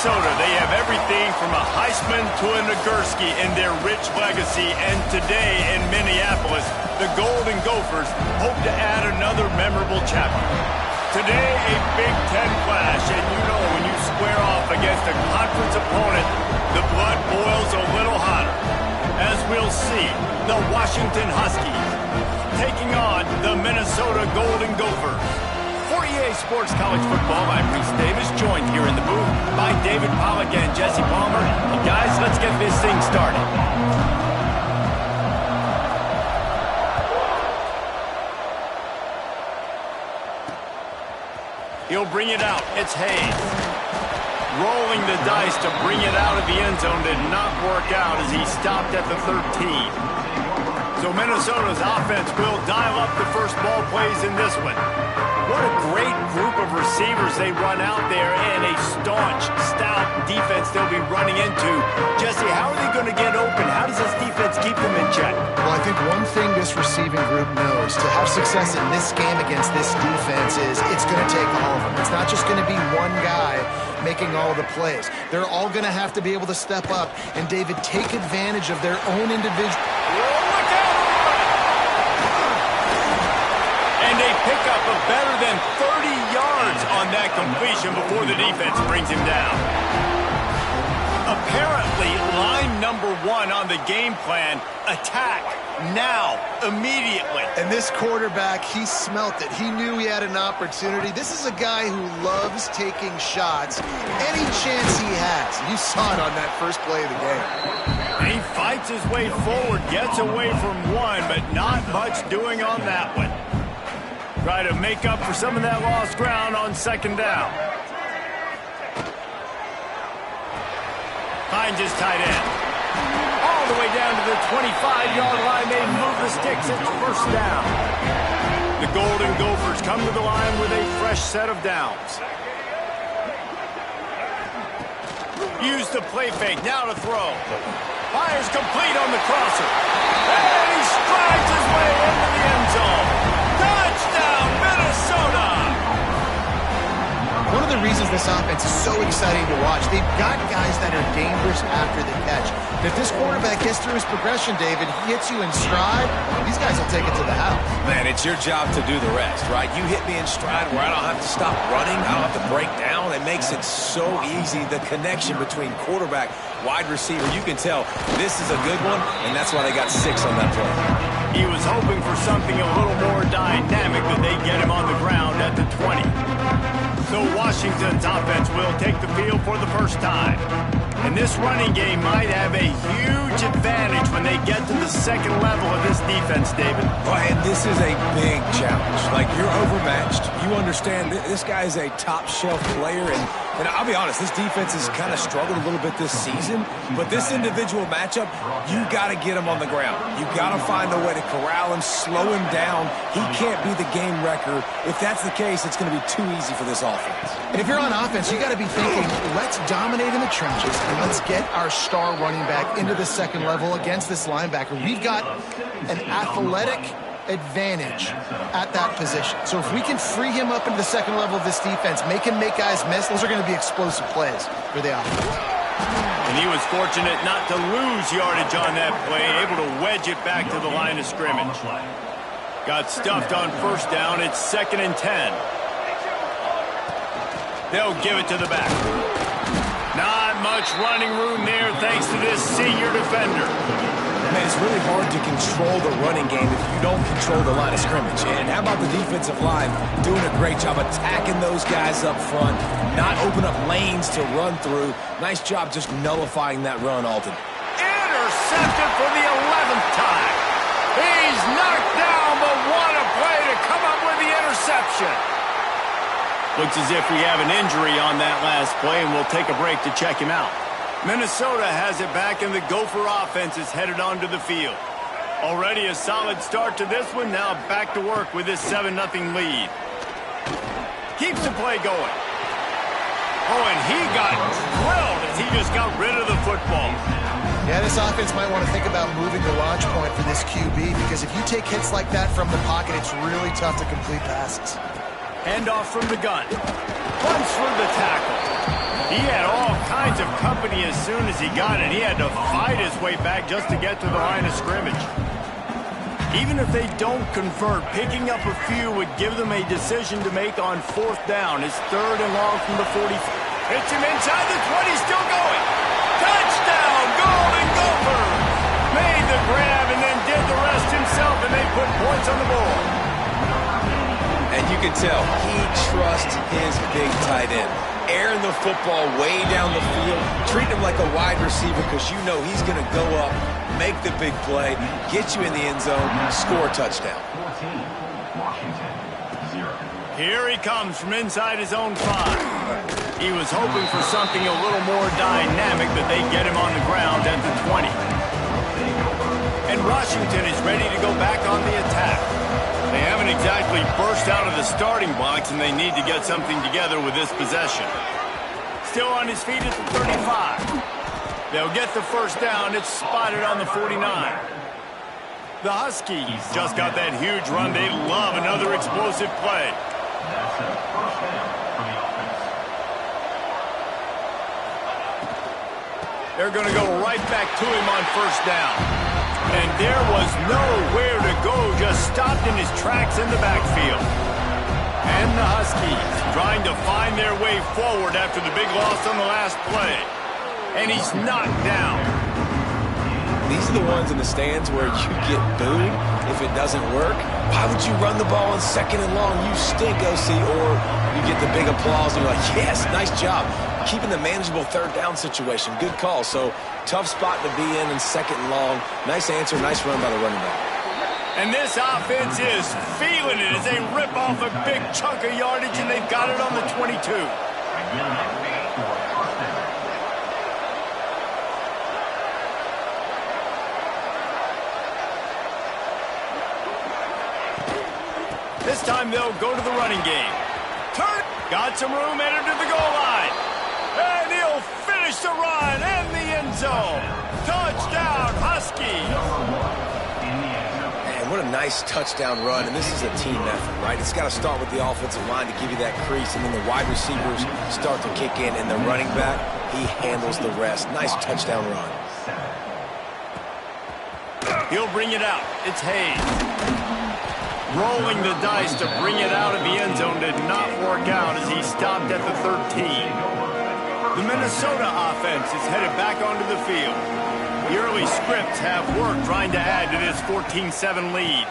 Minnesota, they have everything from a Heisman to a Nagurski in their rich legacy. And today in Minneapolis, the Golden Gophers hope to add another memorable chapter. Today, a Big Ten clash, and you know when you square off against a conference opponent, the blood boils a little hotter. As we'll see, the Washington Huskies taking on the Minnesota Golden Gophers. For EA Sports College Football, I'm Reese Davis, joined here in the booth by David Pollack and Jesse Palmer. And guys, let's get this thing started. He'll bring it out. It's Hayes. Rolling the dice to bring it out of the end zone did not work out as he stopped at the 13. So Minnesota's offense will dial up the first ball plays in this one. What a great group of receivers they run out there, and a staunch, stout defense they'll be running into. Jesse, how are they going to get open? How does this defense keep them in check? Well, I think one thing this receiving group knows to have success in this game against this defense is it's going to take all of them. It's not just going to be one guy making all the plays. They're all going to have to be able to step up and, David, take advantage of their own individual. And they pick up a better than 30 yards on that completion before the defense brings him down. Apparently, line number one on the game plan, attack now, immediately. And this quarterback, he smelt it. He knew he had an opportunity. This is a guy who loves taking shots any chance he has. You saw it on that first play of the game. He fights his way forward, gets away from one, but not much doing on that one. Try to make up for some of that lost ground on second down. Finds his tight end. All the way down to the 25-yard line. They move the sticks. It's first down. The Golden Gophers come to the line with a fresh set of downs. Use the play fake. Now to throw. Fires complete on the crosser. And he strides his way into the end zone. Touchdown, Minnesota! One of the reasons this offense is so exciting to watch, they've got guys that are dangerous after the catch. If this quarterback gets through his progression, David, he hits you in stride, these guys will take it to the house. Man, it's your job to do the rest, right? You hit me in stride where I don't have to stop running, I don't have to break down. It makes it so easy, the connection between quarterback, wide receiver. You can tell this is a good one, and that's why they got 6 on that play. He was hoping for something a little more dynamic, but they get him on the ground at the 20. So Washington's offense will take the field for the first time. And this running game might have a huge advantage when they get to the second level of this defense, David. Oh, and this is a big challenge. Like, you're overmatched. You understand this guy is a top-shelf player, and I'll be honest, this defense has kind of struggled a little bit this season, but this individual matchup, you got to get him on the ground. You got to find a way to corral him, slow him down. He can't be the game wrecker. If that's the case, it's going to be too easy for this offense. And if you're on offense, you got to be thinking, let's dominate in the trenches, and let's get our star running back into the second level against this linebacker. We've got an athletic advantage at that position. So if we can free him up into the second level of this defense, make him make guys miss, those are going to be explosive plays for the offense. And he was fortunate not to lose yardage on that play, able to wedge it back to the line of scrimmage. Got stuffed on first down. It's 2nd and 10. They'll give it to the back. Not much running room there thanks to this senior defender. Man, it's really hard to control the running game if you don't control the line of scrimmage. And how about the defensive line doing a great job attacking those guys up front, not open up lanes to run through. Nice job just nullifying that run, Alton. Intercepted for the 11th time. He's knocked down, but what a play to come up with the interception. Looks as if we have an injury on that last play, and we'll take a break to check him out. Minnesota has it back, and the Gopher offense is headed onto the field. Already a solid start to this one. Now back to work with this 7-0 lead. Keeps the play going. Oh, and he got drilled as he just got rid of the football. Yeah, this offense might want to think about moving the launch point for this QB, because if you take hits like that from the pocket, it's really tough to complete passes. Handoff from the gun. Punch for the tackle. He had all kinds of company as soon as he got it. He had to fight his way back just to get to the line of scrimmage. Even if they don't convert, picking up a few would give them a decision to make on 4th down. It's 3rd and long from the 40. Hits him inside the 20, still going. Touchdown, Golden Gophers! Made the grab and then did the rest himself, and they put points on the board. And you can tell he trusts his big tight end. Airing the football way down the field, treat him like a wide receiver because you know he's going to go up, make the big play, get you in the end zone, score a touchdown. Here he comes from inside his own 5. He was hoping for something a little more dynamic, but they get him on the ground at the 20. And Washington is ready to go back on the attack. They haven't exactly burst out of the starting blocks, and they need to get something together with this possession. Still on his feet at the 35. They'll get the first down. It's spotted on the 49. The Huskies just got that huge run. They love another explosive play. They're going to go right back to him on first down. And there was nowhere to go, just stopped in his tracks in the backfield. And the Huskies trying to find their way forward after the big loss on the last play. And he's knocked down. These are the ones in the stands where you get booed if it doesn't work. Why would you run the ball on 2nd and long? You stink, OC. Or you get the big applause and you're like, yes, nice job. Keeping the manageable 3rd down situation. Good call. So tough spot to be in 2nd and long. Nice answer, nice run by the running back. And this offense is feeling it as they rip off a big chunk of yardage, and they've got it on the 22. This time they'll go to the running game. Turn. Got some room, entered to the goal line. And he'll finish the run in the end zone. Touchdown, Huskies. Man, what a nice touchdown run. And this is a team effort, right? It's got to start with the offensive line to give you that crease. And then the wide receivers start to kick in. And the running back, he handles the rest. Nice touchdown run. He'll bring it out. It's Hayes. Rolling the dice to bring it out of the end zone did not work out as he stopped at the 13. The Minnesota offense is headed back onto the field. The early scripts have worked trying to add to this 14-7 lead.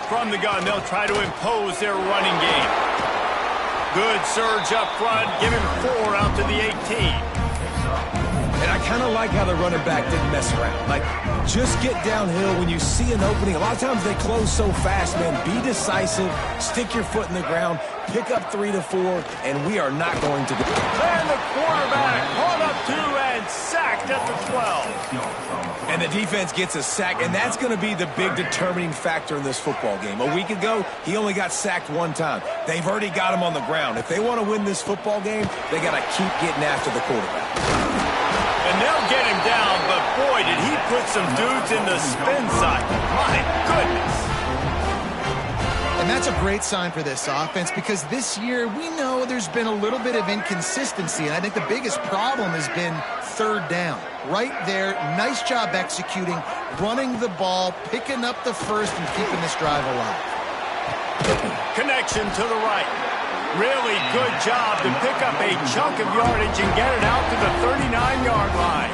From the gun, they'll try to impose their running game. Good surge up front, giving 4 out to the 18. And I kind of like how the running back didn't mess around. Like, just get downhill when you see an opening. A lot of times they close so fast, man. Be decisive, stick your foot in the ground, pick up 3 to 4, and we are not going to go. And the quarterback caught up 2 and sacked at the 12. And the defense gets a sack, and that's going to be the big determining factor in this football game. A week ago, he only got sacked 1 time. They've already got him on the ground. If they want to win this football game, they got to keep getting after the quarterback. And they'll get him down, but boy, did he put some dudes in the spin cycle. My goodness. And that's a great sign for this offense because this year we know there's been a little bit of inconsistency, and I think the biggest problem has been 3rd down. Right there, nice job executing, running the ball, picking up the first, and keeping this drive alive. Connection to the right. Really good job to pick up a chunk of yardage and get it out to the 39-yard line.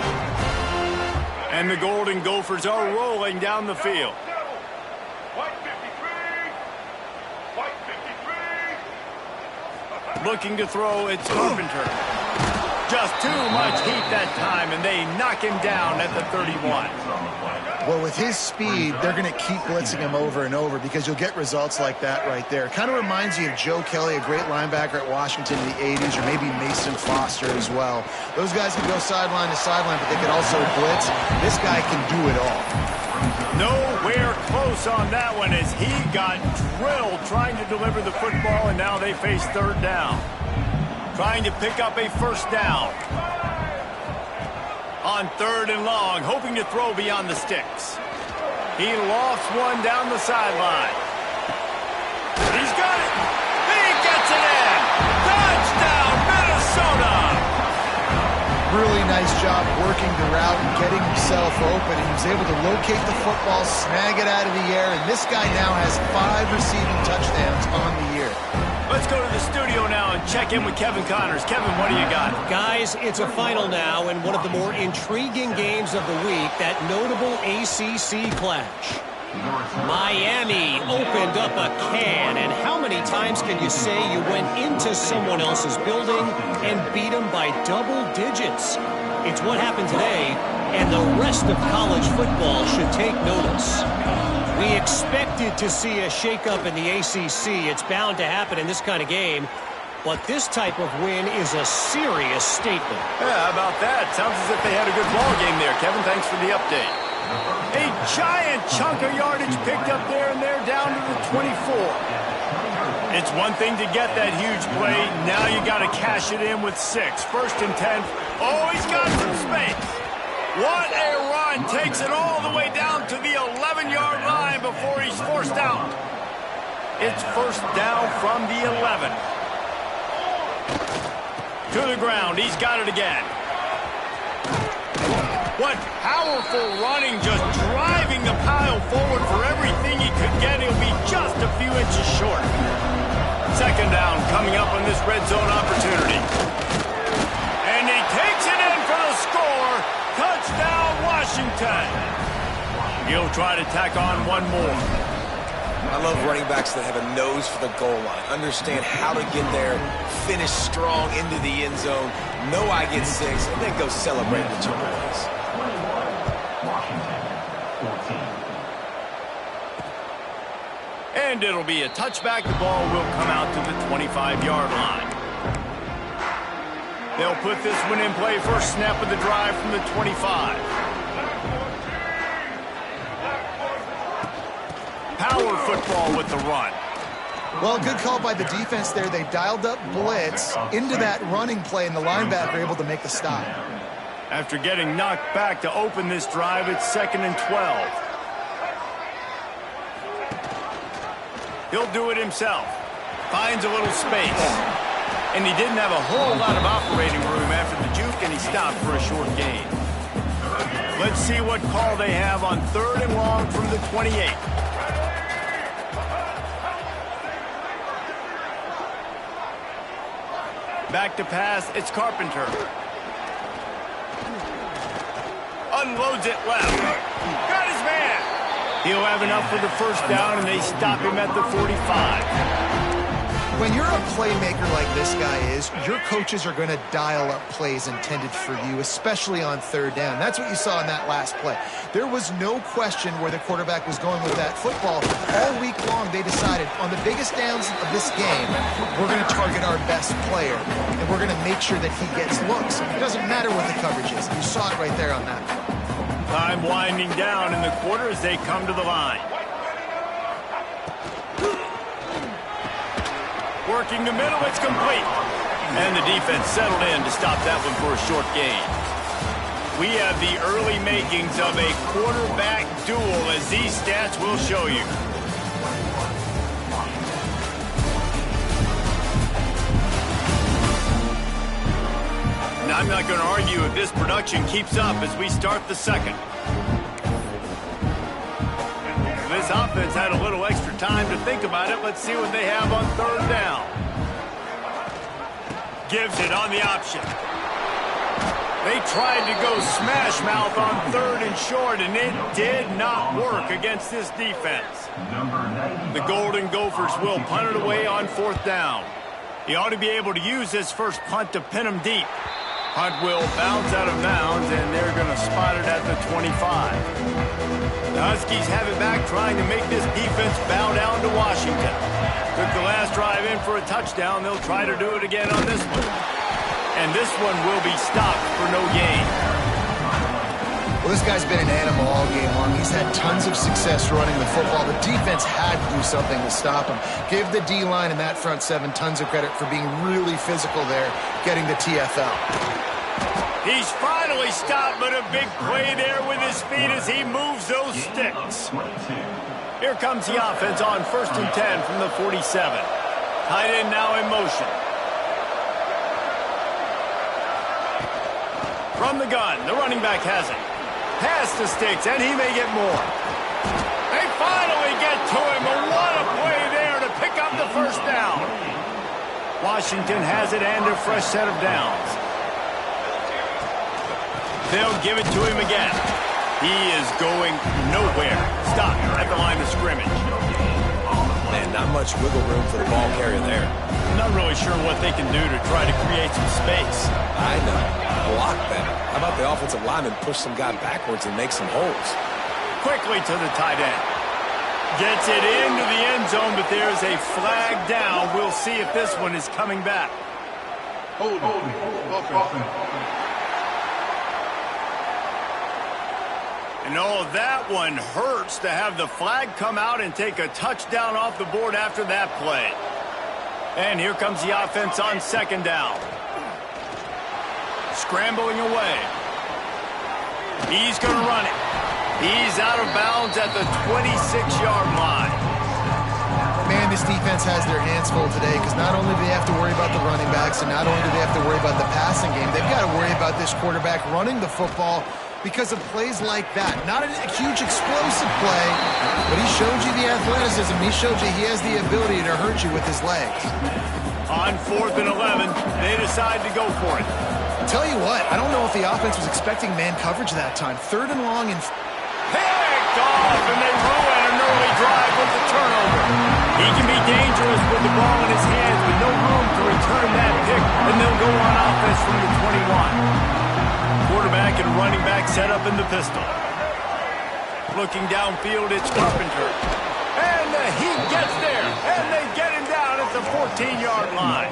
And the Golden Gophers are rolling down the field. Looking to throw, it's Carpenter. Just too much heat that time, and they knock him down at the 31. Well, with his speed, they're going to keep blitzing him over and over because you'll get results like that right there. Kind of reminds you of Joe Kelly, a great linebacker at Washington in the 80s, or maybe Mason Foster as well. Those guys can go sideline to sideline, but they can also blitz. This guy can do it all. Nowhere close on that one as he got drilled trying to deliver the football, and now they face 3rd down. Trying to pick up a first down. On 3rd and long, hoping to throw beyond the sticks. He lofts one down the sideline. He's got it. He gets it in. Touchdown, Minnesota. Really nice job working the route and getting himself open. He was able to locate the football, snag it out of the air, and this guy now has 5 receiving touchdowns on the year. Let's go to the studio now and check in with Kevin Connors. Kevin, what do you got? Guys, it's a final now and one of the more intriguing games of the week, that notable ACC clash. Miami opened up a can, and how many times can you say you went into someone else's building and beat them by double digits? It's what happened today, and the rest of college football should take notice. We expected to see a shakeup in the ACC. It's bound to happen in this kind of game. But this type of win is a serious statement. Yeah, how about that? Sounds as if they had a good ball game there. Kevin, thanks for the update. A giant chunk of yardage picked up there, and they're down to the 24. It's one thing to get that huge play. Now you got to cash it in with 6. 1st and 10. Oh, he's got some space. What a run. Takes it all the way down to the 11-yard line before he's forced out. It's 1st down from the 11. To the ground. He's got it again. What powerful running, just driving the pile forward for everything he could get. He'll be just a few inches short. 2nd down coming up on this red zone opportunity. And he takes it in for the score. Touchdown, Washington. He'll try to tack on one more. I love running backs that have a nose for the goal line. Understand how to get there, finish strong into the end zone, know I get 6, and then go celebrate with your boys. And it'll be a touchback. The ball will come out to the 25-yard line. They'll put this one in play. First snap of the drive from the 25. Power football with the run. Well, good call by the defense there. They dialed up blitz into that running play, and the linebacker able to make the stop. After getting knocked back to open this drive, it's 2nd and 12. He'll do it himself. Finds a little space. And he didn't have a whole lot of operating room after the juke, and he stopped for a short gain. Let's see what call they have on 3rd and long from the 28. Back to pass, it's Carpenter. Unloads it left. Got his man. He'll have enough for the 1st down, and they stop him at the 45. When you're a playmaker like this guy is, your coaches are going to dial up plays intended for you, especially on 3rd down. That's what you saw in that last play. There was no question where the quarterback was going with that football. All week long, they decided on the biggest downs of this game, we're going to target our best player, and we're going to make sure that he gets looks. It doesn't matter what the coverage is. You saw it right there on that. Time winding down in the quarter as they come to the line. Working the middle, it's complete. And the defense settled in to stop that one for a short gain. We have the early makings of a quarterback duel, as these stats will show you. Now, I'm not going to argue if this production keeps up as we start the 2nd. This offense had a little extra time to think about it. Let's see what they have on 3rd down. Gives it on the option. They tried to go smash mouth on 3rd and short, and it did not work against this defense. The Golden Gophers will punt it away on 4th down. He ought to be able to use this first punt to pin him deep. Punt will bounce out of bounds, and they're going to spot it at the 25. The Huskies have it back, trying to make this defense bow down to Washington. Took the last drive in for a touchdown. They'll try to do it again on this one. And this one will be stopped for no gain. Well, this guy's been an animal all game long. He's had tons of success running the football. The defense had to do something to stop him. Give the D-line and that front 7 tons of credit for being really physical there, getting the TFL. He's finally stopped, but a big play there with his feet as he moves those sticks. Here comes the offense on 1st and 10 from the 47. Tight end now in motion. From the gun, the running back has it. Pass the sticks, and he may get more. They finally get to him, but what a play there to pick up the first down. Washington has it and a fresh set of downs. They'll give it to him again. He is going nowhere. Stop at the line of scrimmage. Man, not much wiggle room for the ball carrier there. I'm not really sure what they can do to try to create some space. I know. Block better. How about the offensive lineman push some guy backwards and make some holes? Quickly to the tight end. Gets it into the end zone, but there's a flag down. We'll see if this one is coming back. Hold. And oh, that one hurts to have the flag come out and take a touchdown off the board after that play. And here comes the offense on second down. Scrambling away. He's going to run it. He's out of bounds at the 26-yard line. Man, this defense has their hands full today because not only do they have to worry about the running backs and not only do they have to worry about the passing game, they've got to worry about this quarterback running the football because of plays like that. Not a huge explosive play, but he showed you the athleticism. He showed you he has the ability to hurt you with his legs. On 4th and 11, they decide to go for it. Tell you what, I don't know if the offense was expecting man coverage that time. 3rd and long and picked off, and they ruin an early drive with the turnover. He can be dangerous with the ball in his hands, but no room to return that pick, and they'll go on offense from the 21. Quarterback and running back set up in the pistol. Looking downfield, it's Carpenter. And he gets there, and they get him down at the 14-yard line.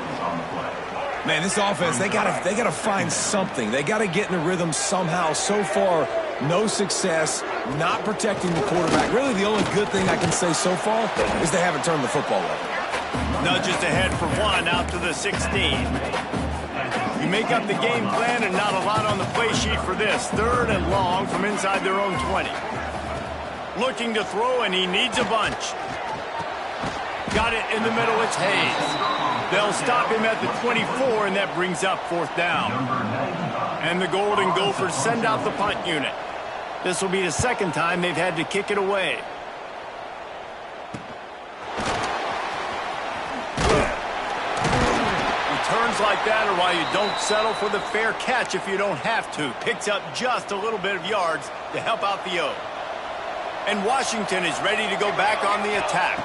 Man, this offense, they gotta find something. They gotta get in a rhythm somehow. So far, no success, not protecting the quarterback. Really, the only good thing I can say so far is they haven't turned the football over. Nudges ahead for one out to the 16. You make up the game plan and not a lot on the play sheet for this. 3rd and long from inside their own 20. Looking to throw, and he needs a bunch. Got it in the middle, it's Hayes. They'll stop him at the 24, and that brings up 4th down. And the Golden Gophers send out the punt unit. This will be the 2nd time they've had to kick it away. Returns like that are why you don't settle for the fair catch if you don't have to. Picks up just a little bit of yards to help out the O. And Washington is ready to go back on the attack.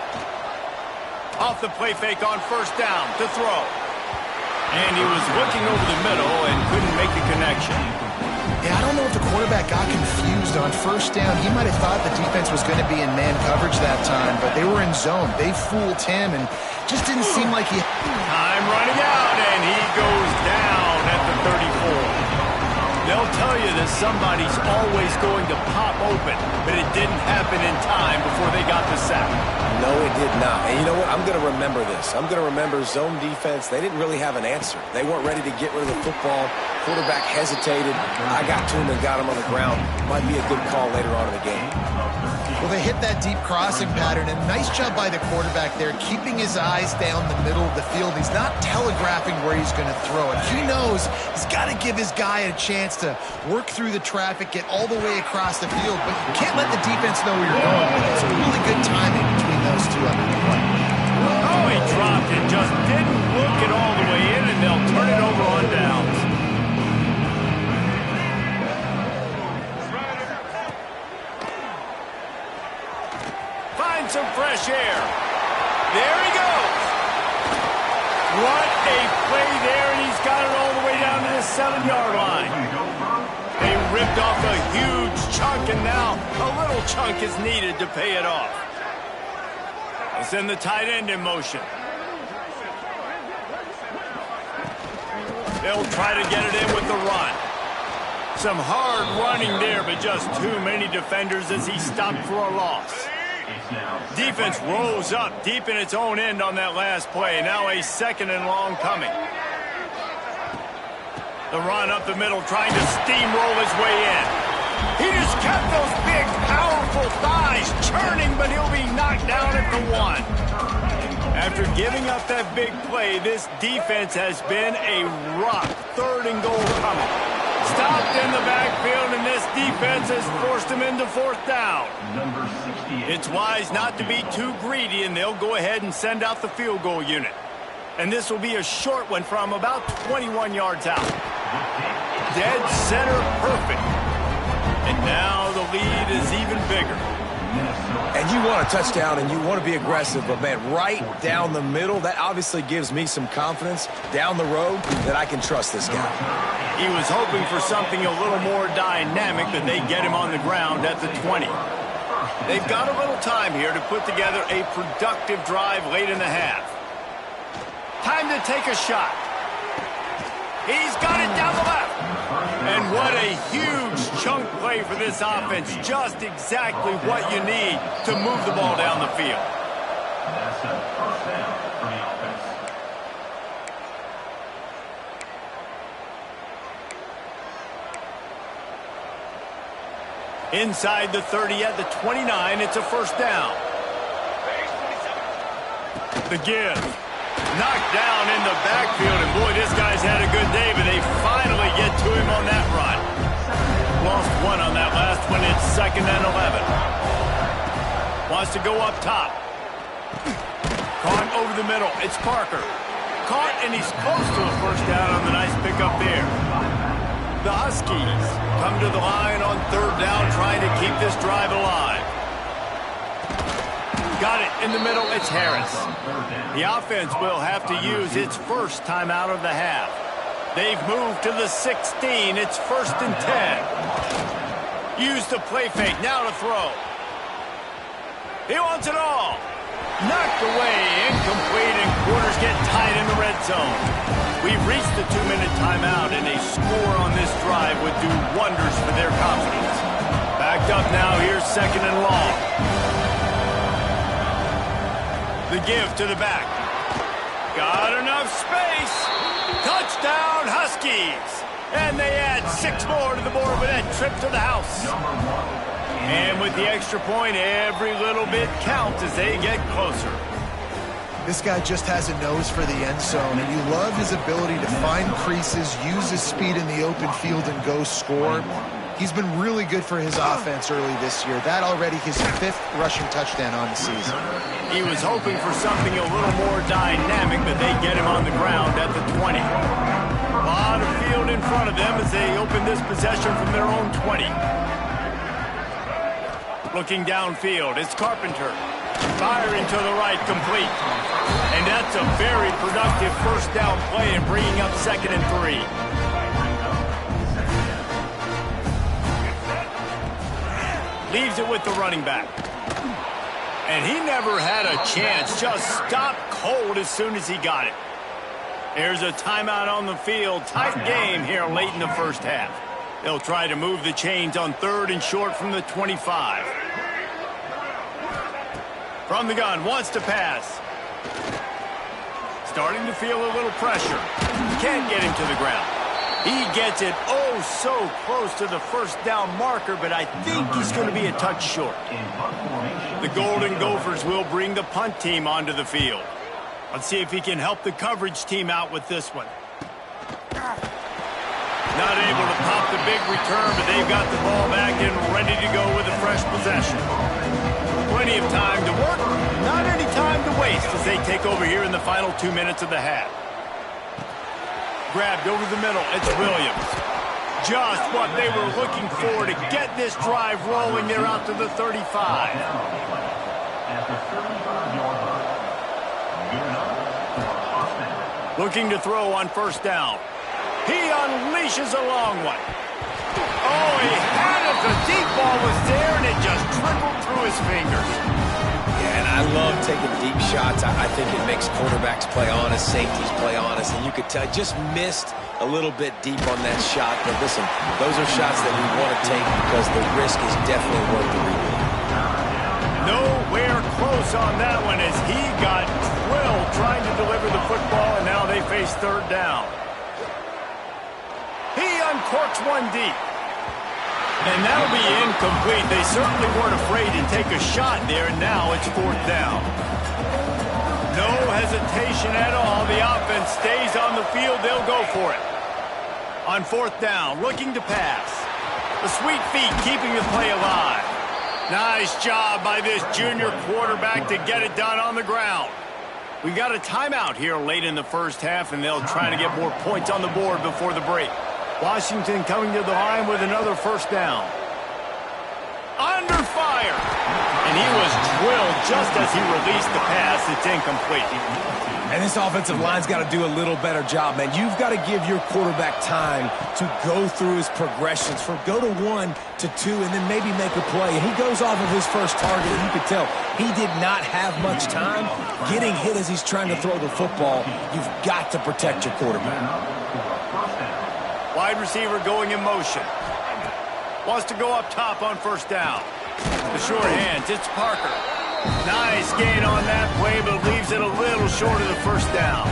Off the play fake on 1st down to throw. And he was looking over the middle and couldn't make the connection. Yeah, I don't know if the quarterback got confused on 1st down. He might have thought the defense was going to be in man coverage that time, but they were in zone. They fooled him and just didn't seem like he... Time running out, and he goes down at the 34. They'll tell you that somebody's always going to pop open, but it didn't happen in time before they got the sack. No, it did not. And you know what? I'm going to remember this. I'm going to remember zone defense. They didn't really have an answer. They weren't ready to get rid of the football. Quarterback hesitated. I got to him and got him on the ground. Might be a good call later on in the game. Well, they hit that deep crossing pattern, and nice job by the quarterback there, keeping his eyes down the middle of the field. He's not telegraphing where he's going to throw it. He knows he's got to give his guy a chance to work through the traffic, get all the way across the field, but you can't let the defense know where you're going. It's really good timing between those two on the play. Oh, he dropped it, just didn't look it all the way in, and they'll turn it over on downs. Find some fresh air. There he goes. What a play there, and he's got it all the way down to the 7-yard line. They ripped off a huge chunk, and now a little chunk is needed to pay it off. They send the tight end in motion. They'll try to get it in with the run. Some hard running there, but just too many defenders as he stopped for a loss. Defense rose up deep in its own end on that last play. Now a 2nd and long coming. The run up the middle, trying to steamroll his way in. He just kept those big, powerful thighs churning, but he'll be knocked down at the 1. After giving up that big play, this defense has been a rock. 3rd and goal coming. stopped in the backfield, and this defense has forced him into fourth down. It's wise not to be too greedy, and they'll go ahead and send out the field goal unit. And this will be a short one from about 21 yards out. Dead center perfect. And now the lead is even bigger. And you want a touchdown and you want to be aggressive, but, man, right down the middle, that obviously gives me some confidence down the road that I can trust this guy. He was hoping for something a little more dynamic, but they get him on the ground at the 20. They've got a little time here to put together a productive drive late in the half. Time to take a shot. He's got it down the left. And what a huge chunk play for this offense. Just exactly what you need to move the ball down the field. That's a first down for the offense. Inside the 30 at the 29, it's a first down. The give. Knocked down in the backfield, and boy, this guy's had a good day, but they finally get to him on that run. Lost one on that last one. It's 2nd and 11. Wants to go up top. Caught over the middle. It's Parker. Caught, and he's close to a first down on the nice pickup there. The Huskies come to the line on 3rd down, trying to keep this drive alive. Got it in the middle. It's Harris. The offense will have to use its first time out of the half. They've moved to the 16. It's 1st and 10. Use the play fake. Now to throw. He wants it all. Knocked away. Incomplete, and quarters get tight in the red zone. We've reached the 2-minute timeout, and a score on this drive would do wonders for their confidence. Backed up now. Here's 2nd and long. The give to the back. Got enough space. Touchdown, Huskies. And they add 6 more to the board with that trip to the house. And with the extra point, every little bit counts as they get closer. This guy just has a nose for the end zone, and you love his ability to find creases, use his speed in the open field, and go score. He's been really good for his offense early this year. That already his 5th rushing touchdown on the season. He was hoping for something a little more dynamic, but they get him on the ground at the 20. A lot of field in front of them as they open this possession from their own 20. Looking downfield, it's Carpenter. Firing to the right, complete. And that's a very productive first down play and bringing up 2nd and 3. Leaves it with the running back. And he never had a chance. Just stopped cold as soon as he got it. There's a timeout on the field. Tight game here late in the first half. They'll try to move the chains on 3rd and short from the 25. From the gun, wants to pass. Starting to feel a little pressure. Can't get him to the ground. He gets it oh so close to the first down marker, but I think he's going to be a touch short. The Golden Gophers will bring the punt team onto the field. Let's see if he can help the coverage team out with this one. Not able to pop the big return, but they've got the ball back and ready to go with a fresh possession. Plenty of time to work, not any time to waste as they take over here in the final 2 minutes of the half. Grabbed over the middle, it's Williams. Just what they were looking for to get this drive rolling. They're out to the 35. Looking to throw on first down. He unleashes a long one. Oh, he had it. The deep ball was there, and it just trickled through his fingers. Yeah, and I love taking deep shots. I think it makes quarterbacks play honest, safeties play honest, and you could tell just missed a little bit deep on that shot. But listen, those are shots that we want to take because the risk is definitely worth the reward. Nowhere close on that one as he got drilled trying to deliver the football, and now they face 3rd down. He uncorks one deep. And that'll be incomplete. They certainly weren't afraid to take a shot there, and now it's 4th down. No hesitation at all. The offense stays on the field. They'll go for it. On fourth down, looking to pass. The sweet feet keeping the play alive. Nice job by this junior quarterback to get it done on the ground. We got a timeout here late in the first half, and they'll try to get more points on the board before the break. Washington coming to the line with another first down. Under fire! And he was drilled just as he released the pass. It's incomplete. And this offensive line's got to do a little better job, man. You've got to give your quarterback time to go through his progressions, for go to 1 to 2 and then maybe make a play. And he goes off of his first target, and you could tell he did not have much time getting hit as he's trying to throw the football. You've got to protect your quarterback. Wide receiver going in motion. Wants to go up top on first down. The short hands, it's Parker. Nice gain on that play, but leaves it a little short of the first down.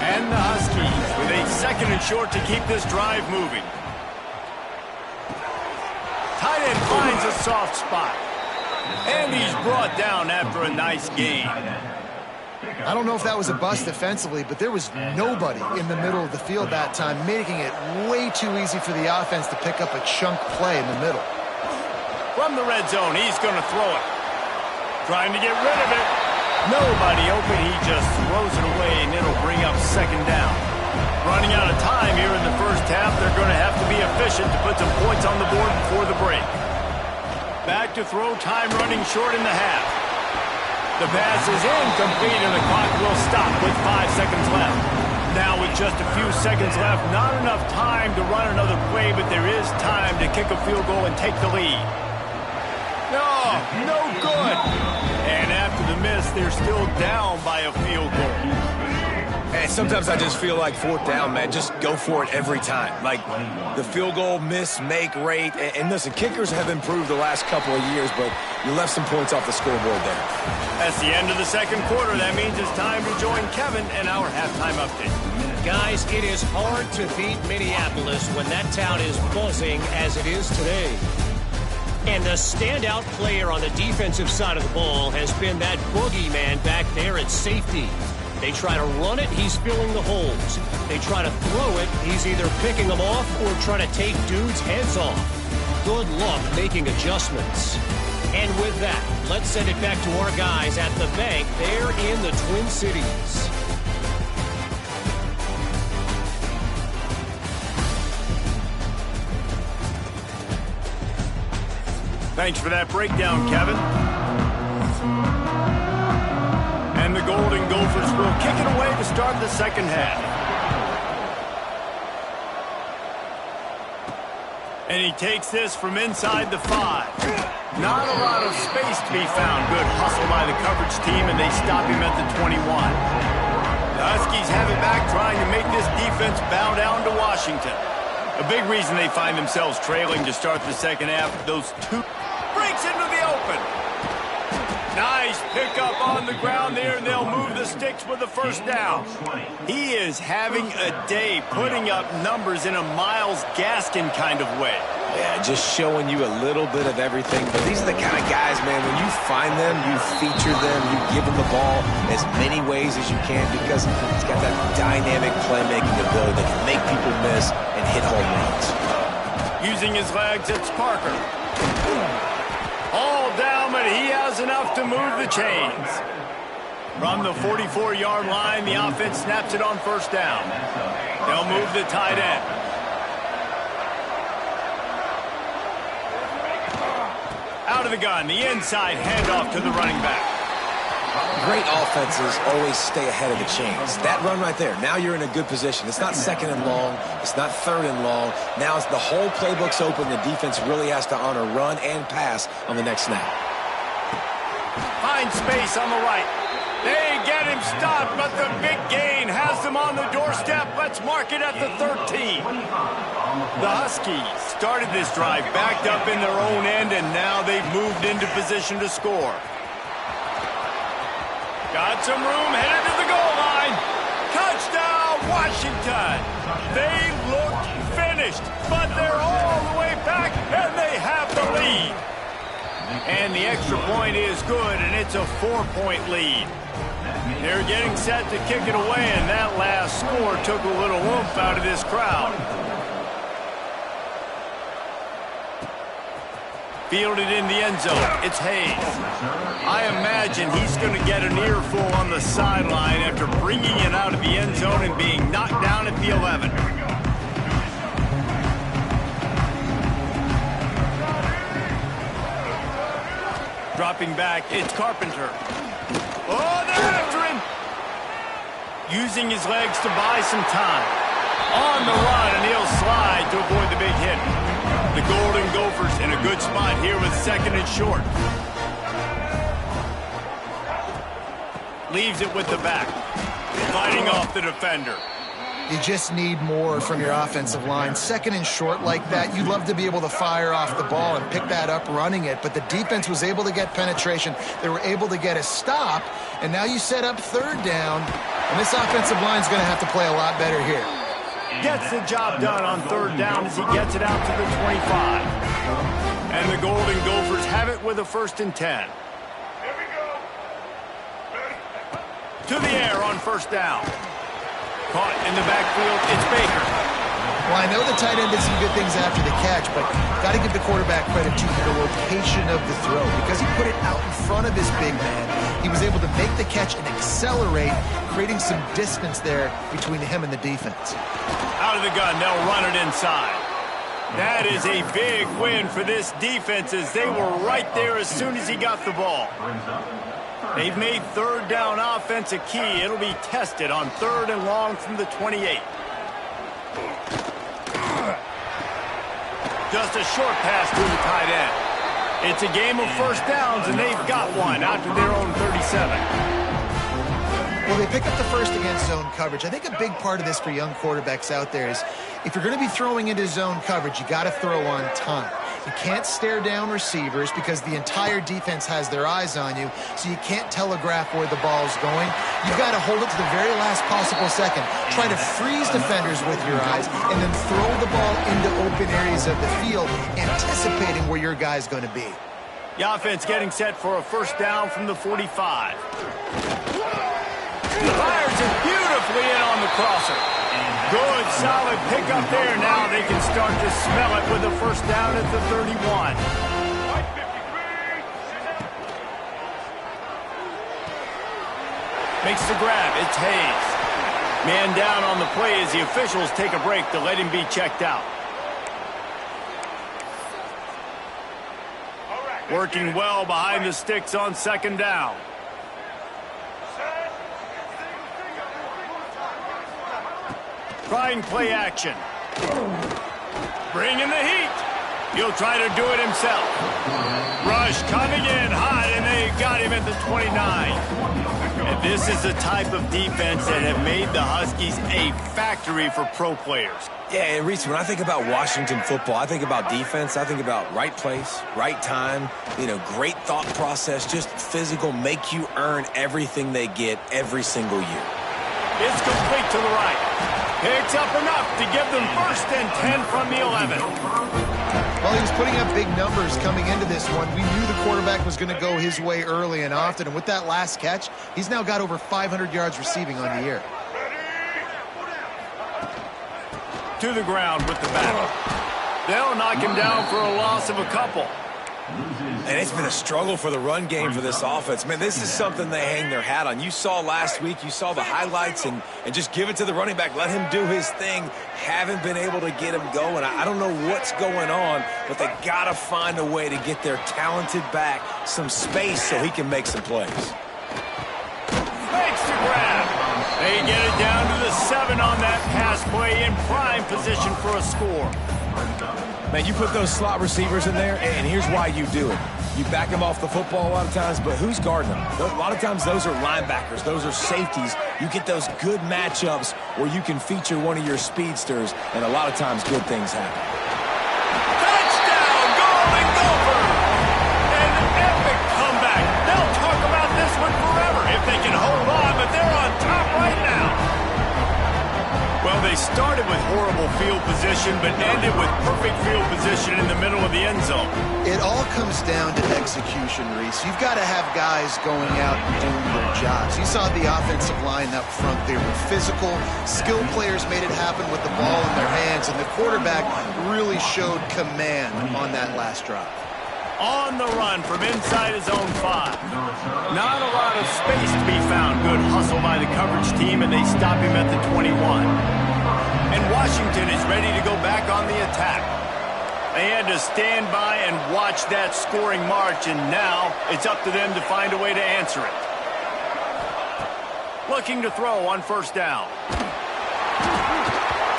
And the Huskies with a second and short to keep this drive moving. Tight end finds a soft spot. And he's brought down after a nice gain. I don't know if that was a bust defensively, but there was nobody in the middle of the field that time, making it way too easy for the offense to pick up a chunk play in the middle. From the red zone, he's going to throw it. Trying to get rid of it. Nobody open. He just throws it away, and it'll bring up second down. Running out of time here in the first half. They're going to have to be efficient to put some points on the board before the break. Back to throw, time running short in the half. The pass is incomplete, and the clock will stop with 5 seconds left. Now with just a few seconds left, not enough time to run another play, but there is time to kick a field goal and take the lead. No good. And after the miss, they're still down by a field goal. And sometimes I just feel like fourth down, man, just go for it every time. Like the field goal miss-make rate. And listen, kickers have improved the last couple of years, but you left some points off the scoreboard there. That's the end of the second quarter. That means it's time to join Kevin and our halftime update. Guys, it is hard to beat Minneapolis when that town is buzzing as it is today. And the standout player on the defensive side of the ball has been that boogeyman back there at safety. They try to run it, he's filling the holes. They try to throw it, he's either picking them off or trying to take dudes' heads off. Good luck making adjustments. And with that, let's send it back to our guys at the bank there in the Twin Cities. Thanks for that breakdown, Kevin. And the Golden Gophers will kick it away to start the second half. And he takes this from inside the 5. Not a lot of space to be found. Good hustle by the coverage team, and they stop him at the 21. The Huskies have it back, trying to make this defense bow down to Washington. A big reason they find themselves trailing to start the second half. Those two breaks into the open. Nice pickup on the ground there, and they'll move the sticks with the first down. He is having a day, putting up numbers in a Myles Gaskin kind of way. Yeah, just showing you a little bit of everything. But these are the kind of guys, man, when you find them, you feature them, you give them the ball as many ways as you can, because it's got that dynamic playmaking ability that can make people miss and hit home runs. Using his legs, it's Parker. All down, but he has enough to move the chains. From the 44-yard line, the offense snaps it on first down. They'll move the tight end. Out of the gun, the inside handoff to the running back. Great offenses always stay ahead of the chains. That run right there, now you're in a good position. It's not second and long. It's not third and long. Now it's the whole playbook's open. The defense really has to honor run and pass on the next snap. Find space on the right. They get him stopped, but the big gain has them on the doorstep. Let's mark it at the 13. The Huskies started this drive backed up in their own end, and now they've moved into position to score. Got some room, headed to the goal line. Touchdown, Washington. They look finished, but they're all the way back, and they have the lead. And the extra point is good, and it's a 4-point lead. They're getting set to kick it away, and that last score took a little oomph out of this crowd. Fielded in the end zone. It's Hayes. I imagine he's going to get an earful on the sideline after bringing it out of the end zone and being knocked down at the 11. Dropping back, it's Carpenter. Oh, they're after him! Using his legs to buy some time. On the run, and he'll slide to avoid the big hit. The Golden Gophers in a good spot here with 2nd and short. Leaves it with the back. Fighting off the defender. You just need more from your offensive line. 2nd and short like that, you'd love to be able to fire off the ball and pick that up running it, but the defense was able to get penetration. They were able to get a stop, and now you set up 3rd down, and this offensive line is going to have to play a lot better here. Gets the job done on 3rd down as he gets it out to the 25. And the Golden Gophers have it with a 1st and 10. To the air on 1st down. Caught in the backfield, it's Baker. Well, I know the tight end did some good things after the catch, but got to give the quarterback credit to the location of the throw. Because he put it out in front of his big man, he was able to make the catch and accelerate, creating some distance there between him and the defense. Out of the gun, they'll run it inside. That is a big win for this defense as they were right there as soon as he got the ball. They've made 3rd down offense a key. It'll be tested on 3rd and long from the 28. Just a short pass to the tight end. It's a game of 1st downs, and they've got one out to their own 37. Well, they pick up the 1st against zone coverage. I think a big part of this for young quarterbacks out there is if you're going to be throwing into zone coverage, you got to throw on time. You can't stare down receivers because the entire defense has their eyes on you, so you can't telegraph where the ball's going. You've got to hold it to the very last possible second. Try to freeze defenders with your eyes and then throw the ball into open areas of the field, anticipating where your guy's going to be. The offense getting set for a 1st down from the 45. Fires it beautifully in on the crosser. Good, solid pickup there. Now they can start to smell it with a 1st down at the 31. Makes the grab. It's Hayes. Man down on the play as the officials take a break to let him be checked out. Working well behind the sticks on 2nd down. Trying play action. Bringing the heat. He'll try to do it himself. Rush coming in hot, and they got him at the 29. And this is the type of defense that have made the Huskies a factory for pro players. Yeah, and Reese, when I think about Washington football, I think about defense. I think about right place, right time, great thought process, just physical, make you earn everything they get every single year. It's complete to the right. Picks up enough to give them 1st and 10 from the 11. Well, he was putting up big numbers coming into this one. We knew the quarterback was going to go his way early and often, and with that last catch, he's now got over 500 yards receiving on the year. To the ground with the back. They'll knock him down for a loss of a couple. And it's been a struggle for the run game for this offense. Man, this is something they hang their hat on. You saw last week, you saw the highlights, and just give it to the running back. Let him do his thing. Haven't been able to get him going. I don't know what's going on, but they got to find a way to get their talented back some space so he can make some plays. Makes the grab. They get it down to the 7 on that pass play in prime position for a score. Man, you put those slot receivers in there, and here's why you do it. You back them off the football a lot of times, but who's guarding them? A lot of times those are linebackers. Those are safeties. You get those good matchups where you can feature one of your speedsters, and a lot of times good things happen. Touchdown, Golden Gophers! An epic comeback. They'll talk about this one forever if they can hold on, but they're on top right now. Well, they started started with horrible field position, but ended with perfect field position in the middle of the end zone. It all comes down to execution, Reese. You've got to have guys going out and doing their jobs. You saw the offensive line up front. They were physical. Skilled players made it happen with the ball in their hands, and the quarterback really showed command on that last drive. On the run from inside his own 5. Not a lot of space to be found. Good hustle by the coverage team, and they stop him at the 21. And Washington is ready to go back on the attack. They had to stand by and watch that scoring march, and now it's up to them to find a way to answer it. Looking to throw on first down.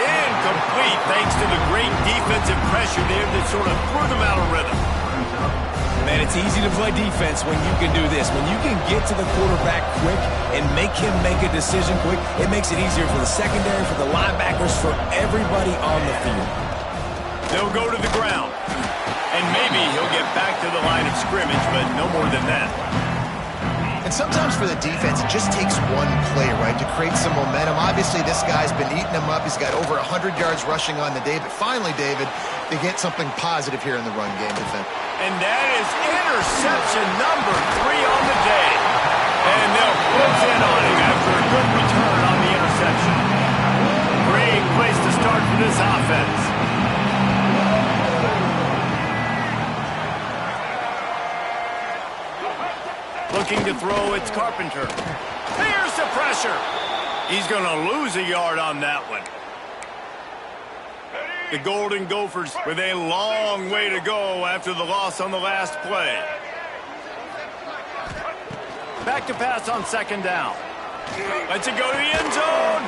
Incomplete thanks to the great defensive pressure there that sort of threw them out of rhythm. Man, it's easy to play defense when you can do this. When you can get to the quarterback quick and make him make a decision quick, it makes it easier for the secondary, for the linebackers, for everybody on the field. They'll go to the ground. And maybe he'll get back to the line of scrimmage, but no more than that. And sometimes for the defense, it just takes one play, right, to create some momentum. Obviously, this guy's been eating them up. He's got over 100 yards rushing on the day. But finally, David, they get something positive here in the run game defense. And that is interception number 3 on the day. And they'll close in on him after a good return on the interception. Great place to start for this offense. Looking to throw, it's Carpenter. Here's the pressure. He's going to lose a yard on that one. The Golden Gophers with a long way to go after the loss on the last play. Back to pass on second down. Lets it go to the end zone.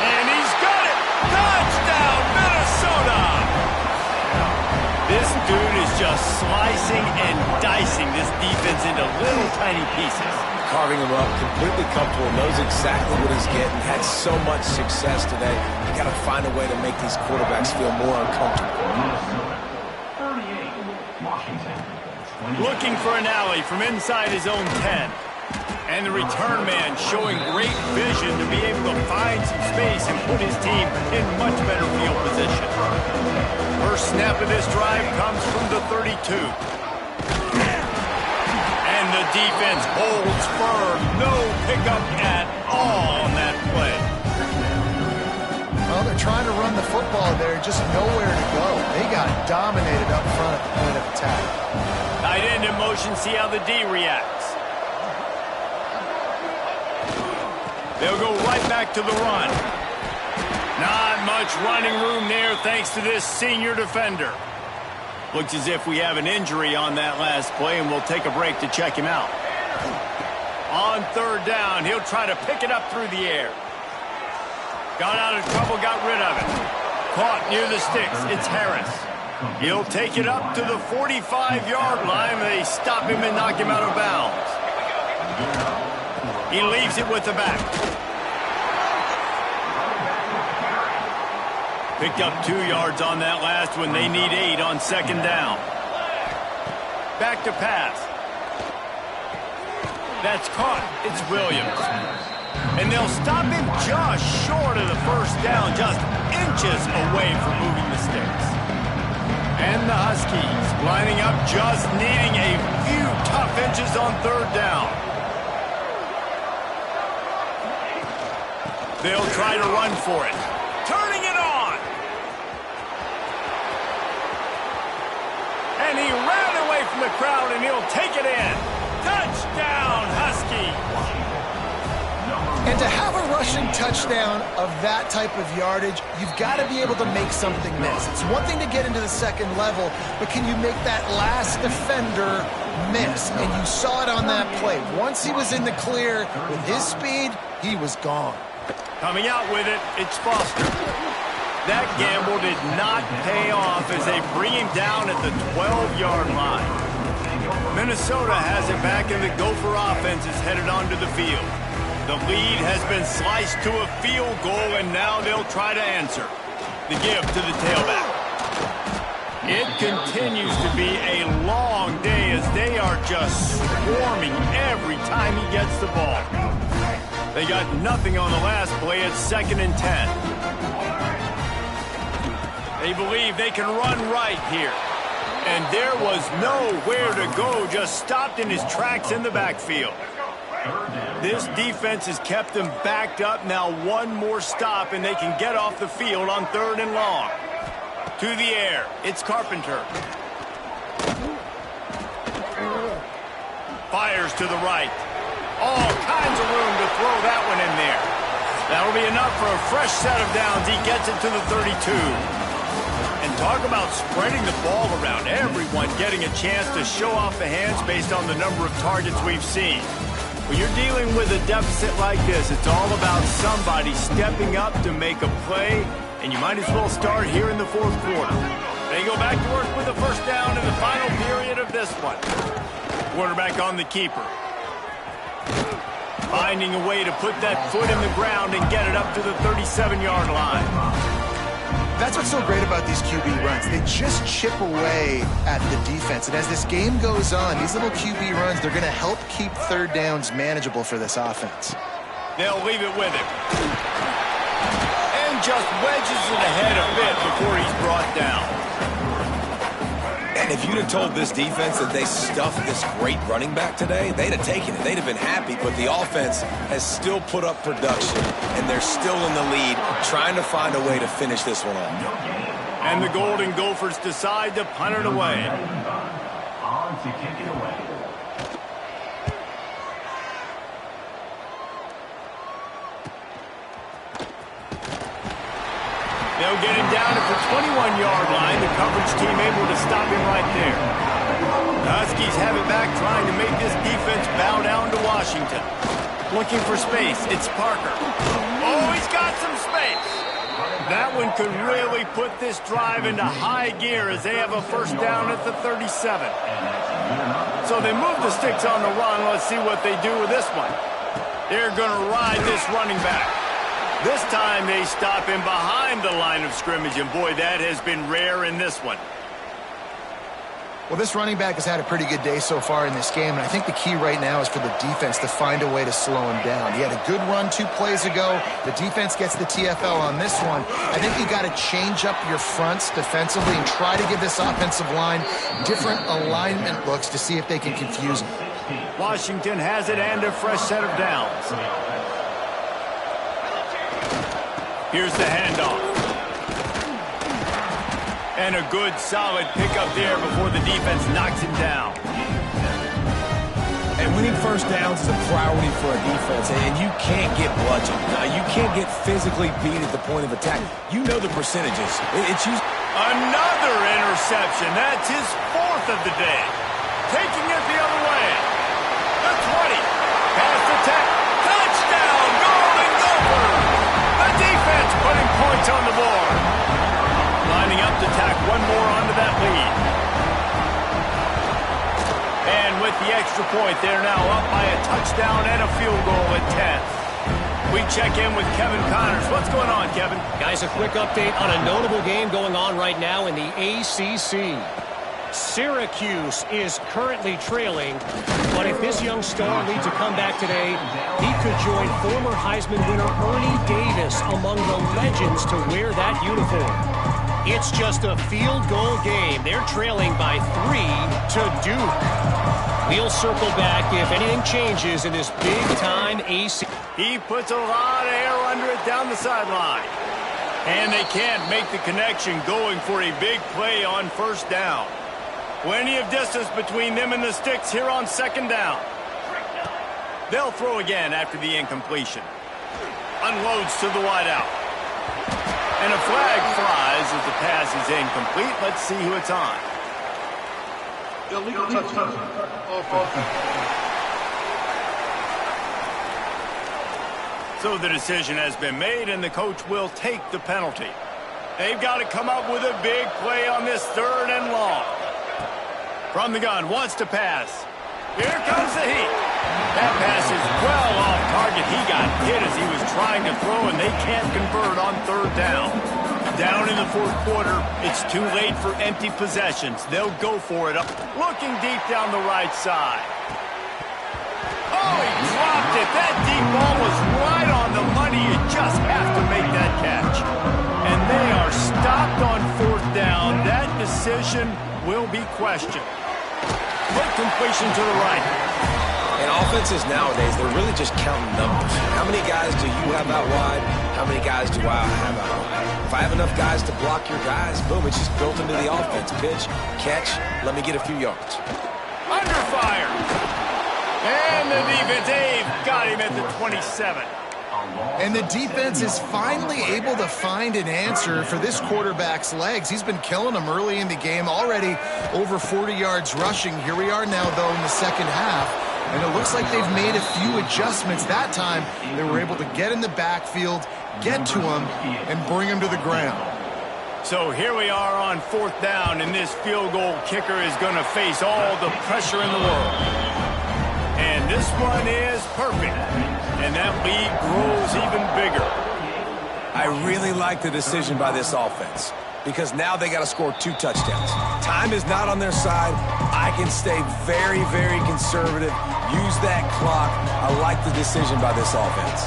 And he's got it. Touchdown, Minnesota. This dude is just slicing and dicing this defense into little tiny pieces. Carving him up, completely comfortable, knows exactly what he's getting, had so much success today. You got to find a way to make these quarterbacks feel more uncomfortable. 38, Washington. Looking for an alley from inside his own 10. And the return man showing great vision to be able to find some space and put his team in much better field position. First snap of this drive comes from the 32. And the defense holds firm. No pickup at all on that play. Well, they're trying to run the football there, just nowhere to go. They got dominated up front at the point of attack. Tight end in motion, see how the D reacts. They'll go right back to the run. Not much running room there thanks to this senior defender. Looks as if we have an injury on that last play, and we'll take a break to check him out. On third down, he'll try to pick it up through the air. Got out of trouble, got rid of it. Caught near the sticks, it's Harris. He'll take it up to the 45-yard line. They stop him and knock him out of bounds. He leaves it with the back. Picked up 2 yards on that last one. They need 8 on second down. Back to pass. That's caught. It's Williams. And they'll stop him just short of the first down, just inches away from moving the sticks. And the Huskies lining up, just needing a few tough inches on third down. They'll try to run for it. Turning it on. And he ran away from the crowd, and he'll take it in. Touchdown, Huskies. And to have a rushing touchdown of that type of yardage, you've got to be able to make something miss. It's one thing to get into the second level, but can you make that last defender miss? And you saw it on that play. Once he was in the clear with his speed, he was gone. Coming out with it, it's Foster. That gamble did not pay off as they bring him down at the 12-yard line. Minnesota has it back, and the Gopher offense is headed onto the field. The lead has been sliced to a field goal, and now they'll try to answer. The give to the tailback. It continues to be a long day as they are just swarming every time he gets the ball. They got nothing on the last play. It's 2nd and 10. They believe they can run right here. And there was nowhere to go, just stopped in his tracks in the backfield. This defense has kept them backed up. Now one more stop, and they can get off the field on 3rd and long. To the air, it's Carpenter. Fires to the right. All kinds of room to throw that one in there. That'll be enough for a fresh set of downs. He gets it to the 32. And talk about spreading the ball around. Everyone getting a chance to show off the hands based on the number of targets we've seen. When you're dealing with a deficit like this, it's all about somebody stepping up to make a play, and you might as well start here in the 4th quarter. They go back to work with the first down in the final period of this one. Quarterback on the keeper. Finding a way to put that foot in the ground and get it up to the 37-yard line. That's what's so great about these QB runs. They just chip away at the defense. And as this game goes on, these little QB runs, they're going to help keep 3rd downs manageable for this offense. They'll leave it with him. And just wedges it ahead a bit before he's brought down. And if you'd have told this defense that they stuffed this great running back today, they'd have taken it. They'd have been happy, but the offense has still put up production, and they're still in the lead, trying to find a way to finish this one off. And the Golden Gophers decide to punt it away. On to kick it away. They'll get him down at the 21-yard line. The coverage team able to stop him right there. The Huskies have it back, trying to make this defense bow down to Washington. Looking for space. It's Parker. Oh, he's got some space. That one could really put this drive into high gear as they have a first down at the 37. So they move the sticks on the run. Let's see what they do with this one. They're going to ride this running back. This time they stop him behind the line of scrimmage, and boy, that has been rare in this one. Well, this running back has had a pretty good day so far in this game, and I think the key right now is for the defense to find a way to slow him down. He had a good run 2 plays ago. The defense gets the TFL on this one. I think you got to change up your fronts defensively and try to give this offensive line different alignment looks to see if they can confuse him. Washington has it and a fresh set of downs. Here's the handoff. And a good, solid pickup there before the defense knocks him down. And winning first downs is a priority for a defense, and you can't get bludgeoned. You can't get physically beat at the point of attack. You know the percentages. It's usually... Another interception. That's his 4th of the day. Taking it the other way. The 20. Pass attack. Touchdown. Golden Gophers. The defense putting points on the board. Lining up to tack one more onto that lead. And with the extra point, they're now up by a touchdown and a field goal at 10. We check in with Kevin Connors. What's going on, Kevin? Guys, a quick update on a notable game going on right now in the ACC. Syracuse is currently trailing, but if this young star leads a comeback today, he could join former Heisman winner Ernie Davis among the legends to wear that uniform. It's just a field goal game. They're trailing by 3 to Duke. We'll circle back if anything changes in this big-time AC. He puts a lot of air under it down the sideline. And they can't make the connection going for a big play on first down. Plenty of distance between them and the sticks here on second down. They'll throw again after the incompletion. Unloads to the wideout. And a flag flies as the pass is incomplete. Let's see who it's on. Illegal touchdown. So the decision has been made, and the coach will take the penalty. They've got to come up with a big play on this 3rd and long. From the gun, wants to pass. Here comes the heat. That pass is well off target. He got hit as he was trying to throw, and they can't convert on 3rd down. Down in the 4th quarter, it's too late for empty possessions. They'll go for it. Looking deep down the right side. Oh, he dropped it. That deep ball was right on the money. You just have to make that catch. And they are stopped on 4th decision will be questioned. Quick completion to the right. And offenses nowadays, they're really just counting numbers. How many guys do you have out wide? How many guys do I have out wide? If I have enough guys to block your guys, boom, it's just built into the offense. Pitch, catch, let me get a few yards. Under fire. And the defense, they've got him at the 27. And the defense is finally able to find an answer for this quarterback's legs. He's been killing them early in the game, already over 40 yards rushing. Here we are now, though, in the second half. And it looks like they've made a few adjustments. That time, they were able to get in the backfield, get to him, and bring him to the ground. So here we are on 4th down, and this field goal kicker is going to face all the pressure in the world. And this one is perfect. And that lead grows even bigger. I really like the decision by this offense because now they got to score 2 touchdowns. Time is not on their side. I can stay very, very conservative. Use that clock. I like the decision by this offense.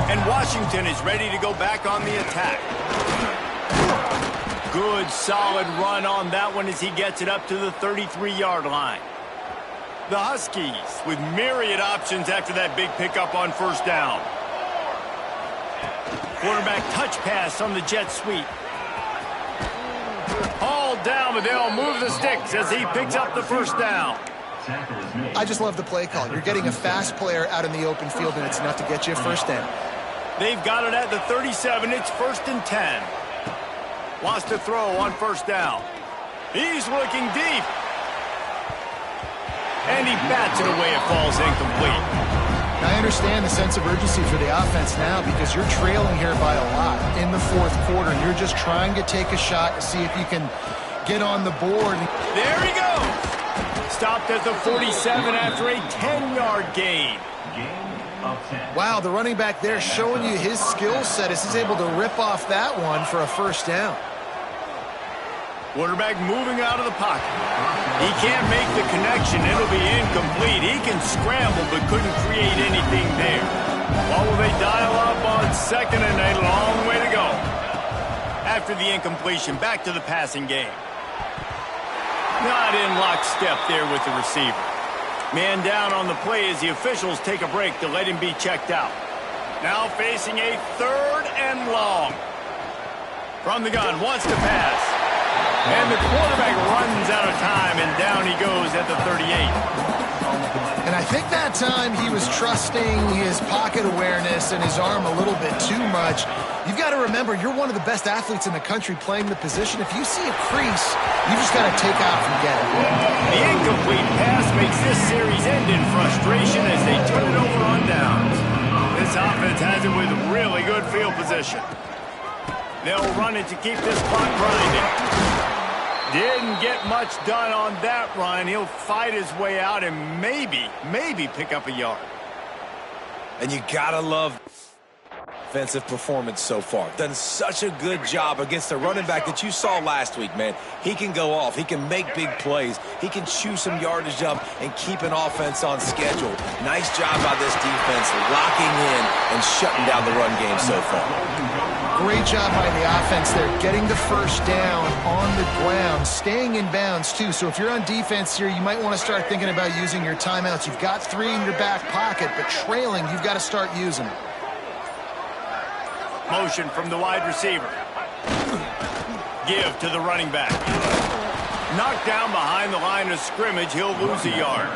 And Washington is ready to go back on the attack. Good, solid run on that one as he gets it up to the 33-yard line. The Huskies with myriad options after that big pickup on 1st down. Quarterback touch pass on the jet sweep. All down, but they'll move the sticks as he picks up the 1st down. I just love the play call. You're getting a fast player out in the open field, and it's enough to get you a 1st down. They've got it at the 37. It's 1st and 10. Wants to throw on 1st down. He's looking deep. And he bats it away. It falls incomplete. I understand the sense of urgency for the offense now because you're trailing here by a lot in the 4th quarter. And you're just trying to take a shot to see if you can get on the board. There he goes. Stopped at the 47 after a 10-yard gain. Wow, the running back there showing you his skill set as he's able to rip off that one for a 1st down. Quarterback moving out of the pocket. He can't make the connection. It'll be incomplete. He can scramble but couldn't create anything there. What will they dial up on 2nd and a long way to go? After the incompletion, back to the passing game. Not in lockstep there with the receiver. Man down on the play as the officials take a break to let him be checked out. Now facing a 3rd and long. From the gun, wants to pass. And the quarterback runs out of time, and down he goes at the 38. And I think that time he was trusting his pocket awareness and his arm a little bit too much. You've got to remember, you're one of the best athletes in the country playing the position. If you see a crease, you just got to take off and get it. The incomplete pass makes this series end in frustration as they turn it over on downs. This offense has it with really good field position. They'll run it to keep this clock grinding. Didn't get much done on that run. He'll fight his way out and maybe pick up a yard. And you gotta love offensive performance so far. Done such a good job against the running back that you saw last week, man. He can go off. He can make big plays. He can chew some yardage up and keep an offense on schedule. Nice job by this defense locking in and shutting down the run game so far. Great job by the offense there, getting the 1st down on the ground, staying in bounds too. So if you're on defense here, you might want to start thinking about using your timeouts. You've got 3 in your back pocket, but trailing, you've got to start using them. Motion from the wide receiver. Give to the running back. Knocked down behind the line of scrimmage, he'll lose a yard.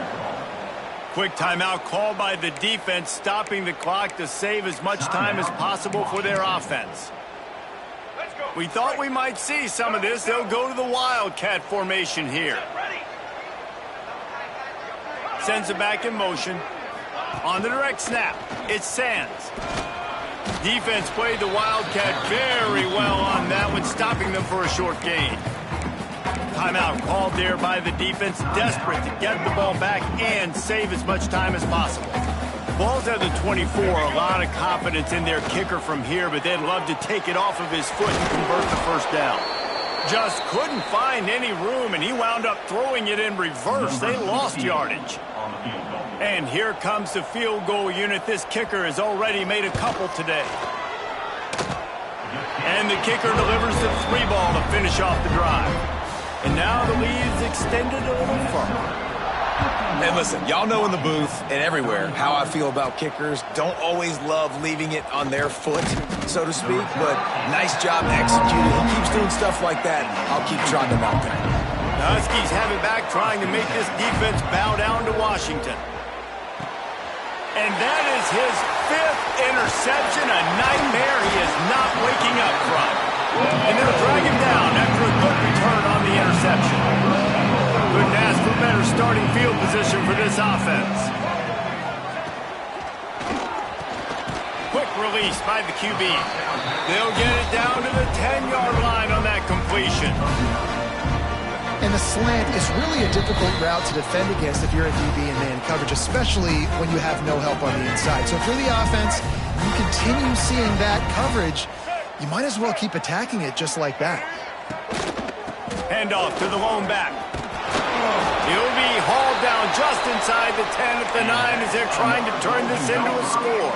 Quick timeout called by the defense, stopping the clock to save as much time as possible for their offense. We thought we might see some of this. They'll go to the Wildcat formation here. Sends it back in motion. On the direct snap, it's Sands. Defense played the Wildcat very well on that one, stopping them for a short gain. Timeout called there by the defense, desperate to get the ball back and save as much time as possible. Ball's at the 24, a lot of confidence in their kicker from here, but they'd love to take it off of his foot and convert the 1st down. Just couldn't find any room, and he wound up throwing it in reverse. They lost yardage. And here comes the field goal unit. This kicker has already made a couple today. And the kicker delivers the 3 ball to finish off the drive. And now the lead's extended a little further. And listen, y'all know in the booth and everywhere how I feel about kickers. Don't always love leaving it on their foot, so to speak, but nice job executing. He keeps doing stuff like that. I'll keep trotting him out there. The Huskies have it back, trying to make this defense bow down to Washington. And that is his 5th interception, a nightmare he is not waking up from. And they'll drag him down after a good return on the interception. Couldn't ask for better starting field position for this offense. Quick release by the QB. They'll get it down to the 10-yard line on that completion. And the slant is really a difficult route to defend against if you're a DB in man coverage, especially when you have no help on the inside. So if you're the offense, you continue seeing that coverage, you might as well keep attacking it just like that. Handoff to the lone back. He'll be hauled down just inside the 10 at the 9 as they're trying to turn this into a score.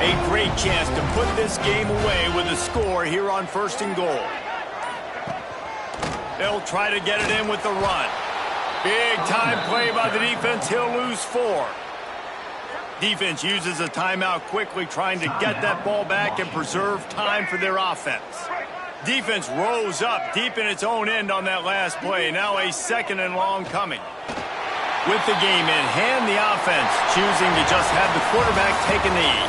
A great chance to put this game away with a score here on 1st and goal. They'll try to get it in with the run. Big time play by the defense. He'll lose 4. Defense uses a timeout quickly, trying to get that ball back and preserve time for their offense. Defense rose up deep in its own end on that last play. Now a 2nd and long coming. With the game in hand, the offense choosing to just have the quarterback take a knee.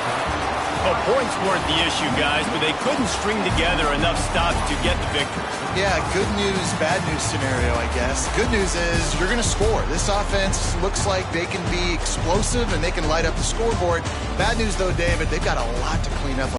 Well, points weren't the issue, guys, but they couldn't string together enough stops to get the victory. Yeah, good news, bad news scenario, I guess. Good news is you're going to score. This offense looks like they can be explosive and they can light up the scoreboard. Bad news, though, David, they've got a lot to clean up.